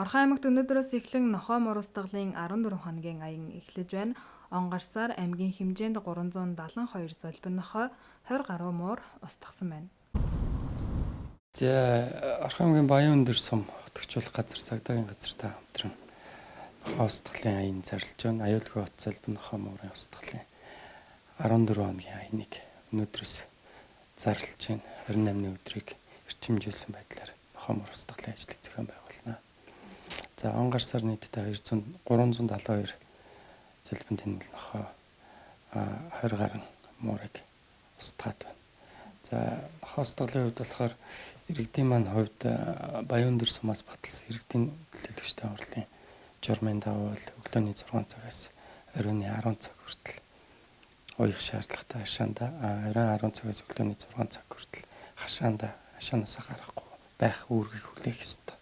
Орхон аймагт өнөөдрөөс эхлэн нохой мурустгалын 14 хоногийн аян эхлэж байна. Онгорсаар аймгийн хэмжээнд 372 золбин нохой 20 гаруй муур устгасан байна. За Орхон аймгийн Баян Өндөр сум хотгочуулах газар цагдаагийн газартай хамтран нохой устгалын аян зарлж байна. Аюулгүй хот золбин нохой муурын устгалын 14 хоногийн аяныг өнөөдрөөс зарлж байна. 28-ны өдрийг эрчимжүүлсэн байдлаар нохой муур устгалын ажлыг зохион байгуулна. За онгорсаар нийтдээ 372 золбин тэнэл нохой 20 гаруй муурыг устгаад байна. За нохой устгалын хувьд болохоор иргэдийн маань хувьд Баян Өндөр сумаас баталсан иргэдийн төлөөлөгчтэй хурлын журмын дагуу өглөөний 6 цагаас оройн 10 цаг хүртэл уяах шаардлагатай хашаанда оройн 10 цагаас өглөөний 6 цаг хүртэл хашаанаас гарахгүй байх үүргийг хүлээх ёстой.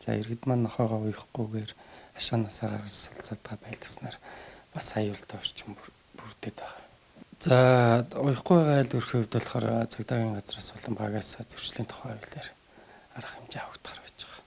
За иргэд маань нохойгоо уяахгүйгээр хашаанаас гаргаж сулцаадгаа байлгаснаар бас аюултай орчин бүрдээд байна. За уяахгүй байгаа айл өрхийн хувьд болохоор цагдаагийн газраас болон багаас зөрчлийн тухай хуулиар арга хэмжээ авагдахар байж байгаа.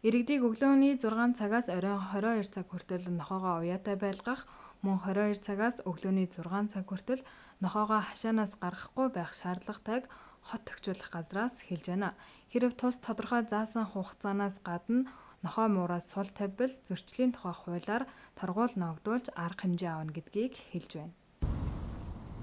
Иргэдийг өглөөний 6 цагаас оройн 22 цаг хүртэл нохойгоо уяатай байлгах, мөн 22 цагаас өглөөний 6 цаг хүртэл нохойгоо хашаанаас гаргахгүй байх шаардлагатайг хот тохижуулах газраас хэлж байна. Хэрэв тус тодорхой заасан хугацаанаас гадна нохой муураас сул тавьбал зөрчлийн тухай хуулиар торгуул ногдуулж арга хэмжээ авна гэдгийг хэлж байна.